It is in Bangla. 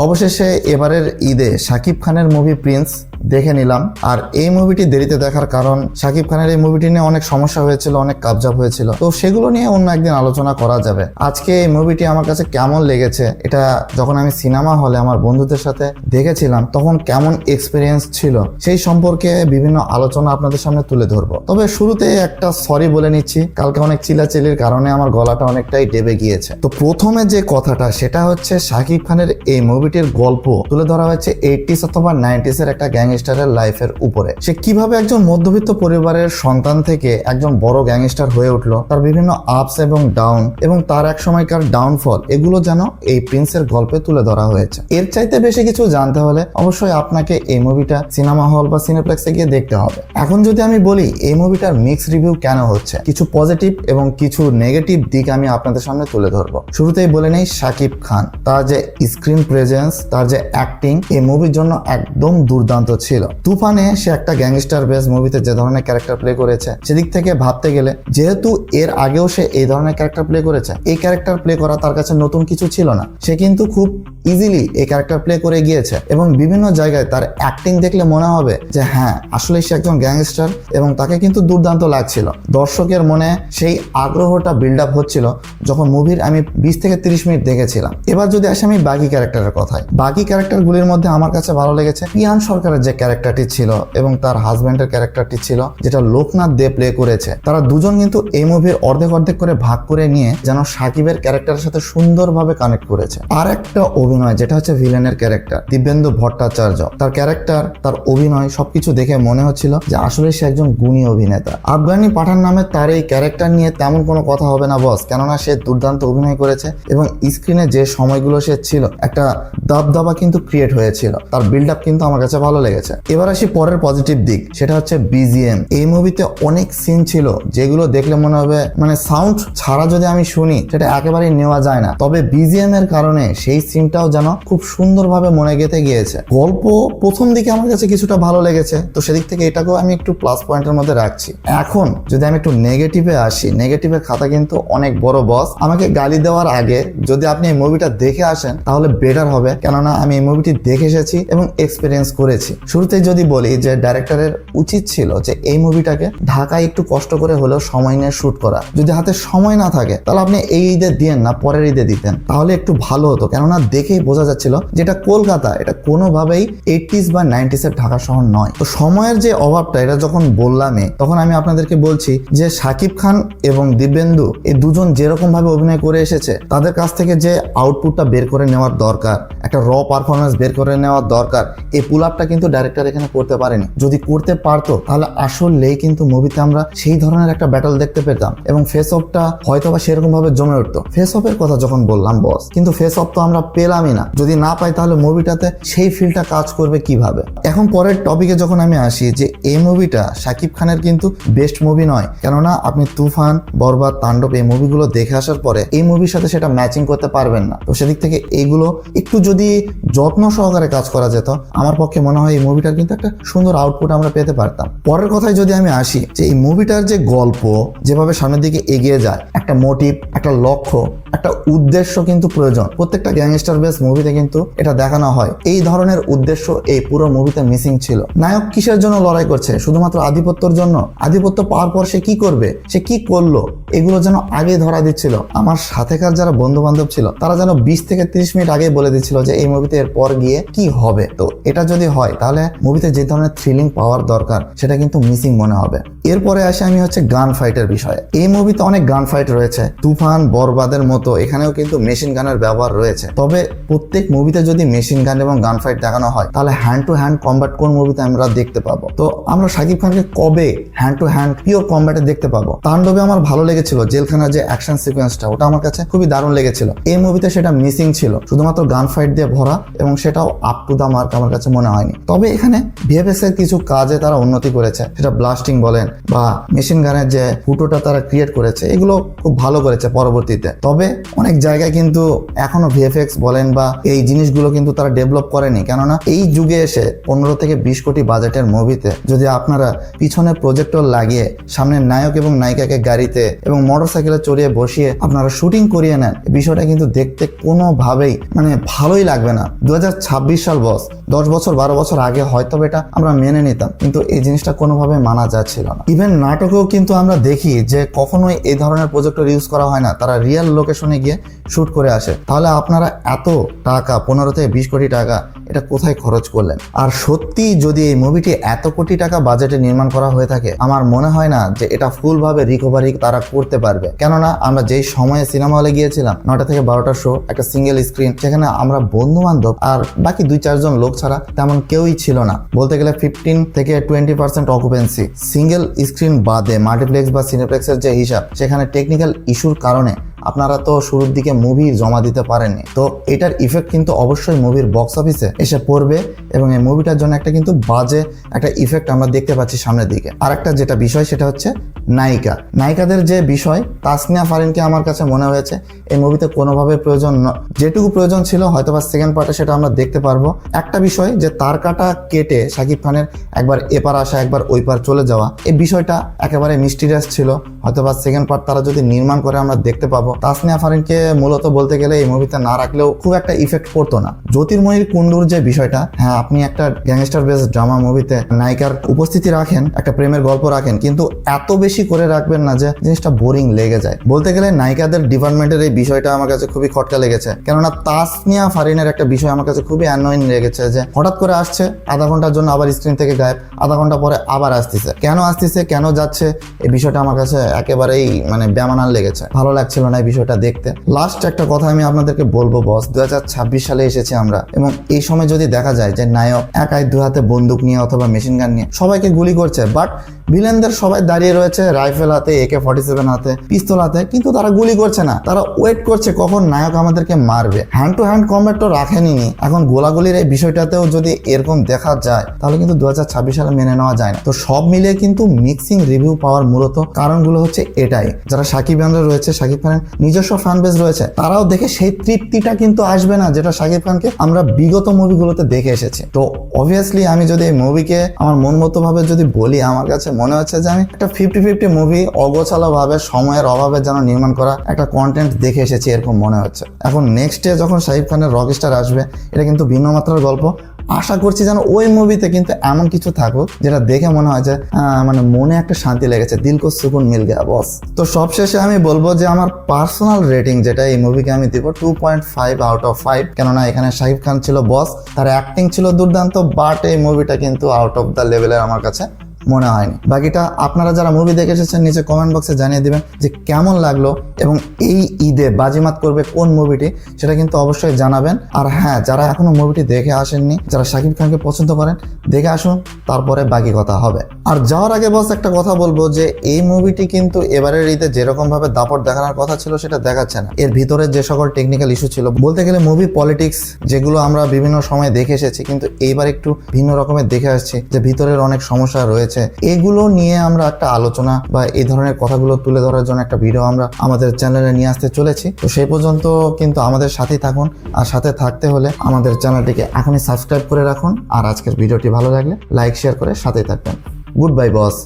অবশেষে এবারের ঈদে শাকিব খানের মুভি প্রিন্স দেখে নিলাম। আর এই মুভিটি দেরিতে দেখার কারণ শাকিব খানের এই মুভিটি নিয়ে অনেক সমস্যা হয়েছিল, অনেক কাবজাব হয়েছিল, তো সেগুলো নিয়ে অন্য একদিন আলোচনা করা যাবে। আজকে এই মুভিটি আমার কাছে কেমন লেগেছে, এটা যখন আমি সিনেমা হলে আমার বন্ধুদের সাথে দেখেছিলাম তখন কেমন এক্সপিরিয়েন্স ছিল সেই সম্পর্কে বিভিন্ন আলোচনা আপনাদের সামনে তুলে ধরবো। তবে শুরুতে একটা সরি বলে নিচ্ছি, কালকে অনেক চিল্লাচিল্লির কারণে আমার গলাটা অনেকটাই ডেবে গিয়েছে। তো প্রথমে যে কথাটা সেটা হচ্ছে শাকিব খানের এই মুভিটির গল্প তুলে ধরা হয়েছে 80s অথবা 90s এর একটা গ্যাংস্টারের লাইফের উপরে। সে কিভাবে একজন মধ্যবিত্ত পরিবারের সন্তান থেকে একজন বড় গ্যাংস্টার হয়ে উঠলো, তার বিভিন্ন আপস এবং ডাউন এবং তার এক সময়কার ডাউনফল, এগুলো যেন এই প্রিন্সের গল্পে তুলে ধরা হয়েছে। এর চাইতে বেশি কিছু জানতে হলে অবশ্যই আপনাকে এই মুভিটা সিনেমা হল বা সিনেপ্লেক্সে গিয়ে দেখতে হবে। এখন যদি আমি বলি এই মুভিটার মিক্স রিভিউ কেন হচ্ছে, কিছু পজিটিভ এবং কিছু নেগেটিভ দিক আমি আপনাদের সামনে তুলে ধরবো। শুরুতেই বলে নেই শাকিব খান, তার যে স্ক্রিন প্রেজেন্স, তার যে অ্যাক্টিং এই মুভির জন্য একদম দুর্দান্ত ছিল। তুফানে সে একটা গ্যাংস্টার বেস মুভিতে যে ধরনের ক্যারেক্টার প্লে করেছে, সেদিক থেকে ভাবতে গেলে যেহেতু এর আগেও সে এই ধরনের ক্যারেক্টার প্লে করেছে, এই ক্যারেক্টার প্লে করা তার কাছে নতুন কিছু ছিল না। সে কিন্তু খুব ইজিলি এই ক্যারেক্টার প্লে করে গিয়েছে এবং বিভিন্ন জায়গায় তার অ্যাক্টিং দেখলে মনে হবে যে হ্যাঁ আসলে সে একজন গ্যাংস্টার এবং তাকে কিন্তু দুর্দান্ত লাগছিল। দর্শকের মনে সেই আগ্রহটা বিল্ড আপ হচ্ছিল যখন মুভির আমি 20 থেকে 30 মিনিট দেখেছিলাম। এবার যদি আসি আমি বাকি ক্যারেক্টারের কথায়, বাকি ক্যারেক্টারগুলির মধ্যে আমার কাছে ভালো লেগেছে পিয়ান সরকারের যে ক্যারেক্টারটি ছিল এবং তার হাজব্যান্ডের ক্যারেক্টারটি ছিল যেটা লোকনাথ দে প্লে করেছে। তারা দুজন কিন্তু এই মুভির অর্ধেক অর্ধেক করে ভাগ করে নিয়ে যেন সাকিবের ক্যারেক্টারের সাথে সুন্দরভাবে কানেক্ট করেছে। আর একটা অভিনয় যেটা হচ্ছে ভিলেনের ক্যারেক্টার দিব্যেন্দু ভট্টাচার্য, তার ক্যারেক্টার, তার অভিনয় সবকিছু দেখে মনে হচ্ছিল যে আসলে সে একজন গুণী অভিনেতা। আফগানি পাঠান নামে তার এই ক্যারেক্টার নিয়ে তেমন কোনো কথা হবে না বস, কেননা সে দুর্দান্ত অভিনয় করেছে এবং স্ক্রিনে যে সময়গুলো সে ছিল একটা দবদবা কিন্তু ক্রিয়েট হয়েছিল, তার বিল্ড আপ কিন্তু আমার কাছে ভালো লেগেছে। এবার আসি পরের পজিটিভ দিক, সেটা হচ্ছে বিজিএম। এই মুভিতে অনেক সিন ছিল যেগুলো দেখলে মনে হবে মানে সাউন্ড ছাড়া যদি আমি শুনি সেটা একেবারেই নেওয়া যায় না, তবে বিজিএম এর কারণে সেই সিনটাও যেন খুব সুন্দরভাবে মনে গেঁথে গিয়েছে। গল্প প্রথম দিকে আমার কাছে কিছুটা ভালো লেগেছে, তো সেদিক থেকে এটাকেও আমি একটু প্লাস পয়েন্টের মধ্যে রাখছি। এখন যদি আমি একটু নেগেটিভে আসি, নেগেটিভের খাতা কিন্তু অনেক বড় বস। আমাকে গালি দেওয়ার আগে যদি আপনি এই মুভিটা দেখে আসেন তাহলে বেটার হবে, কেননা আমি এই মুভিটি দেখে এসেছি এবং এক্সপিরিয়েন্স করেছি। শুরুতেই যদি বলি যে ডাইরেক্টরের উচিত ছিল যে এই মুভিটাকে ঢাকায় একটু কষ্ট করে হলেও সময় নিয়ে শুট করা। যদি হাতে সময় না থাকে তাহলে আপনি এই ঈদে দিয়েন না, পরের ঈদে দিতেন, তাহলে একটু ভালো হতো। কেননা দেখেই বোঝা যাচ্ছিল যেটা কলকাতা, এটা কোনোভাবেই 80s বা 90s এর ঢাকা শহর নয়। তো সময়ের যে অভাবটা, এটা যখন বললামই তখন আমি আপনাদেরকে বলছি যে শাকিব খান এবং দিব্যেন্দু এই দুজন যেরকম ভাবে অভিনয় করে এসেছে, তাদের কাছ থেকে যে আউটপুটটা বের করে নেওয়ার দরকার, একটা র পারফরমেন্স বের করে নেওয়ার দরকার, এই পুল আপটা কিন্তু ডাইরেক্টর এখানে করতে পারেনি। যদি করতে পারতো তাহলে আসলেই কিন্তু মুভিতে আমরা সেই ধরনের একটা ব্যাটল দেখতে পেতাম এবং ফেস অফটা হয়তো বা সেরকম ভাবে জমে উঠতো। ফেস অফের কথা যখন বললাম বস, কিন্তু ফেস অফ তো আমরা পেলামই না। যদি না পাই তাহলে মুভিটাতে সেই ফিলটা কাজ করবে কিভাবে? এখন পরের টপিকে যখন আমি আসি, যে এই মুভিটা শাকিব খানের কিন্তু বেস্ট মুভি নয়, কেননা আপনি তুফান, বরবাদ, তাণ্ডব এই মুভিগুলো দেখে আসার পরে এই মুভির সাথে সেটা ম্যাচিং করতে পারবেন না। তো সেদিক থেকে এইগুলো একটু যদি যত্ন সহকারে কাজ করা যেত, আমার পক্ষে মনে হয় এই মুভিটার কিন্তু একটা সুন্দর আউটপুট আমরা পেতে পারতাম। পরের কথায় যদি আমি আসি, যে এই মুভিটার যে গল্প যেভাবে সামনের দিকে এগিয়ে যায়, একটা মোটিভ, একটা লক্ষ্য, একটা উদ্দেশ্য কিন্তু প্রয়োজন। প্রত্যেকটা গ্যাংস্টার বেস মুভিতে কিন্তু এটা দেখানো হয়। এই ধরনের উদ্দেশ্য এই পুরো মুভিতে মিসিং ছিল। নায়ক কিসের জন্য লড়াই করছে? শুধুমাত্র আধিপত্যর জন্য। আধিপত্য পাওয়ার পর সে কি করবে, সে কি করলো, এগুলো যেন আগে ধরা দিচ্ছিল। আমার সাথেকার যারা বন্ধু বান্ধব ছিল তারা যেন 20 থেকে 30 মিনিট আগে বলে দিচ্ছিল যে এই মুভিতে এরপর গিয়ে কি হবে। তো এটা যদি হয় তাহলে মুভিতে যে ধরনের থ্রিলিং পাওয়ার দরকার সেটা কিন্তু মিসিং মনে হবে। এরপরে আসে আমি হচ্ছে গান ফাইটের বিষয়ে। এই মুভিতে অনেক গান ফাইট রয়েছে, তুফান, বরবাদের মতো এখানেও কিন্তু মেশিন গানের ব্যবহার রয়েছে। তবে প্রত্যেক মুভিতে যদি মেশিন গান এবং গান ফাইট দেখানো হয় তাহলে হ্যান্ড টু হ্যান্ড কম্ব্যাট কোন মুভিতে আমরা দেখতে পাবো? তো আমরা শাকিব খানকে কবে হ্যান্ড টু হ্যান্ড পিওর কম্ব্যাটে দেখতে পাবো? তাণ্ডবে আমার ভালো লেগেছিল জেলখানার যে অ্যাকশন সিকোয়েন্সটা, ওটা আমার কাছে খুবই দারুণ লেগেছিল। এই মুভিতে সেটা মিসিং ছিল, শুধুমাত্র গান ফাইট দিয়ে ভরা এবং সেটাও আপ টু দা মার্ক আমার কাছে মনে হয়নি। তবে তবে এখানে ভিএফএক্স এর কিছু কাজে তারা উন্নতি করেছে, সেটা ব্লাস্টিং বলেন বা মেশিন গানের যে ফুটোটা তারা ক্রিয়েট করেছে, এগুলো খুব ভালো করেছে পরবর্তীতে। তবে অনেক জায়গায় কিন্তু এখনো ভিএফএক্স বলেন বা এই জিনিসগুলো কিন্তু তারা ডেভেলপ করেনি, কেননা এই যুগে এসে 15 থেকে 20 কোটি বাজেটের মুভিতে যদি আপনারা পিছনে প্রজেক্টর লাগিয়ে সামনে নায়ক এবং নায়িকাকে গাড়িতে এবং মোটরসাইকেলে চড়িয়ে বসিয়ে আপনারা শুটিং করিয়ে নেন, বিষয়টা কিন্তু দেখতে কোনোভাবেই মানে ভালোই লাগবে না। 2026 সাল বস, 10 বছর 12 বছর আগে হয়তো এটা আমরা মেনে নিতাম, কিন্তু এই জিনিসটা কোনোভাবে মানা যাচ্ছিল না। ইভেন নাটকেও কিন্তু আমরা দেখি যে কখনোই এই ধরনের প্রজেক্টর ইউজ করা হয় না, তারা রিয়েল লোকেশনে গিয়ে শুট করে আসে। তাহলে আপনারা এত টাকা 15 থেকে 20 কোটি টাকা এটা কোথায় খরচ করলেন? আর সত্যি যদি এই মুভিটি এত কোটি টাকা বাজেটে নির্মাণ করা হয়ে থাকে, আমার মনে হয় না যে এটা ফুলভাবে রিকভারি তারা করতে পারবে। কেননা আমরা যেই সময়ে সিনেমা হলে গিয়েছিলাম 9টা থেকে 12টা শো, একটা সিঙ্গেল স্ক্রিন, সেখানে আমরা বন্ধু বান্ধব আর বাকি 2-4 জন লোক ছাড়া তেমন কেউই ছিল না। বলতে গেলে 15 থেকে 20% অকুপেন্সি। সিঙ্গেল স্ক্রিন বাদে মাল্টিপ্লেক্স বা সিনেপ্লেক্সের যে হিসাব, সেখানে টেকনিক্যাল ইস্যুর কারণে আপনারা তো শুরুর দিকে মুভি জমা দিতে পারেননি। তো এটার ইফেক্ট কিন্তু অবশ্যই মুভির বক্স অফিসে এসে পড়বে এবং এই মুভিটার জন্য একটা কিন্তু বাজে একটা ইফেক্ট আমরা দেখতে পাচ্ছি সামনের দিকে। আর একটা যেটা বিষয় সেটা হচ্ছে নায়িকাদের যে বিষয়, তাসনিয়া ফারিনকে আমার কাছে মনে হয়েছে এই মুভিতে কোনোভাবে প্রয়োজন যেটুকু প্রয়োজন ছিল হয়তো বা সেকেন্ড পার্টে সেটা আমরা দেখতে পারবো। একটা বিষয় যে তার কাটা কেটে শাকিব খানের একবার এপার আসা একবার ওই পার চলে যাওয়া, এই বিষয়টা একেবারে মিস্টিরিয়াস ছিল। হয়তো বা সেকেন্ড পার্ট তারা যদি নির্মাণ করে আমরা দেখতে পাবো। তাসনিয়া ফারিনকে মূলত বলতে গেলে এই মুভিতে না রাখলেও খুব একটা ইফেক্ট পড়তো না। জ্যোতির্ময়ীর কুণ্ডুর যে বিষয়টা, হ্যাঁ আপনি একটা গ্যাংস্টার বেস ড্রামা মুভিতে নায়িকার উপস্থিতি রাখেন, একটা প্রেমের গল্প রাখেন, কিন্তু এত বেশি করে রাখবেন না যে জিনিসটা বোরিং লেগে যায়। বলতে গেলে নায়িকাদের ডিপার্টমেন্টের এই বিষয়টা আমার কাছে খুবই খটকা লেগেছে, কেননা তাসনিয়া ফারিনের একটা বিষয় আমার কাছে খুবই অ্যানোয়িং লেগেছে যে হঠাৎ করে আসছে, আধা ঘন্টার জন্য আবার স্ক্রিন থেকে গায়েব, আধা ঘন্টা পরে আবার আসতেছে, কেন যাচ্ছে, এই বিষয়টা আমার কাছে একেবারেই মানে বেমানান লেগেছে, ভালো লাগছিল না এই বিষয়টা দেখতে। লাস্ট একটা কথা আমি আপনাদেরকে বলবো বস, 2026 সালে এসেছি আমরা, এবং এই সময় যদি দেখা যায় যে নায়ক একাই 2 হাতে বন্দুক নিয়ে অথবা মেশিন গান নিয়ে সবাইকে গুলি করছে, বাট ভিলেনদের সবাই দাঁড়িয়ে রয়েছে রাইফেল হাতে, AK-47 হাতে, পিস্তল হাতে, কিন্তু তারা গুলি করছে না, তারা ওয়েট করছে কখন নায়ক আমাদেরকে মারবে। হ্যান্ড টু হ্যান্ড কম্ব্যাট তো রাখেনি, এখন গোলাগুলির এই বিষয়টাতেও যদি এরকম দেখা যায় তাহলে কিন্তু 2026 সালে মেনে নেওয়া যায় না। তো সব মিলিয়ে কিন্তু মিক্সিং রিভিউ পাওয়ার মূলত কারণগুলো হচ্ছে এটাই, যারা শাকিব খান রয়েছে, শাকিব খানের নিজস্ব ফ্যান বেস রয়েছে, তারাও দেখে সেই তৃপ্তিটা কিন্তু আসবে না যেটা শাকিব খানকে আমরা বিগত মুভিগুলোতে দেখে এসেছি। তো অবভিয়াসলি আমি যদি এই মুভিকে আমার মন মতো ভাবে যদি বলি, আমার কাছে মনে হচ্ছে যে আমি একটা 50-50 মুভি অগোছালো ভাবে সময়ের অভাবে যেন নির্মাণ করা একটা কন্টেন্ট দেখে এসেছি এরকম মনে হচ্ছে। এখন নেক্সট ডে যখন শাকিব খানের রকস্টার আসবে, এটা কিন্তু ভিন্ন মাত্রার গল্প। আশা করছি যেন ওই মুভিতে কিন্তু এমন কিছু থাকুক যেটা দেখে মনে হয় যে মানে মনে একটা শান্তি লেগেছে, দিল কো সুকুন মিল গয়া বস। তো সবশেষে আমি বলবো যে আমার পার্সোনাল রেটিং যেটা এই মুভিকে আমি দিব 2.5 আউট অফ 5, কেননা এখানে শাকিব খান ছিল বস, তার অ্যাক্টিং ছিল দুর্দান্ত, বাট এই মুভিটা কিন্তু আউট অফ দ্য লেভেলের আমার কাছে মনে হয়নি। বাকিটা আপনারা যারা মুভি দেখে এসেছেন নিচে কমেন্ট বক্সে জানিয়ে দিবেন যে কেমন লাগলো এবং এই ঈদে বাজিমাত করবে কোন মুভিটি, সেটা কিন্তু অবশ্যই জানাবেন। আর হ্যাঁ, যারা এখনো মুভিটি দেখে আসেননি, যারা শাকিব খানকে পছন্দ করেন, দেখে আসুন, তারপরে বাকি কথা হবে। আর যাওয়ার আগে বস একটা কথা বলবো যে এই মুভিটি কিন্তু এবারের ঈদে যেরকম ভাবে দাপট দেখানোর কথা ছিল সেটা দেখাচ্ছে না। এর ভিতরে যে সকল টেকনিক্যাল ইস্যু ছিল, বলতে গেলে মুভি পলিটিক্স, যেগুলো আমরা বিভিন্ন সময় দেখে এসেছি, কিন্তু এইবার একটু ভিন্ন রকমের দেখে আসছি যে ভিতরের অনেক সমস্যা রয়েছে, এগুলো নিয়ে আমরা একটা আলোচনা বা এই ধরনের কথাগুলো তুলে ধরার জন্য একটা ভিডিও আমরা আমাদের চ্যানেলে নিয়ে আসতে চলেছি। তো সেই পর্যন্ত কিন্তু আমাদের সাথেই থাকুন, আর সাথে থাকতে হলে আমাদের চ্যানেলটিকে এখনই সাবস্ক্রাইব করে রাখুন। আর আজকের ভিডিওটি ভালো লাগলে লাইক শেয়ার করে সাথেই থাকবেন। গুড বাই বস।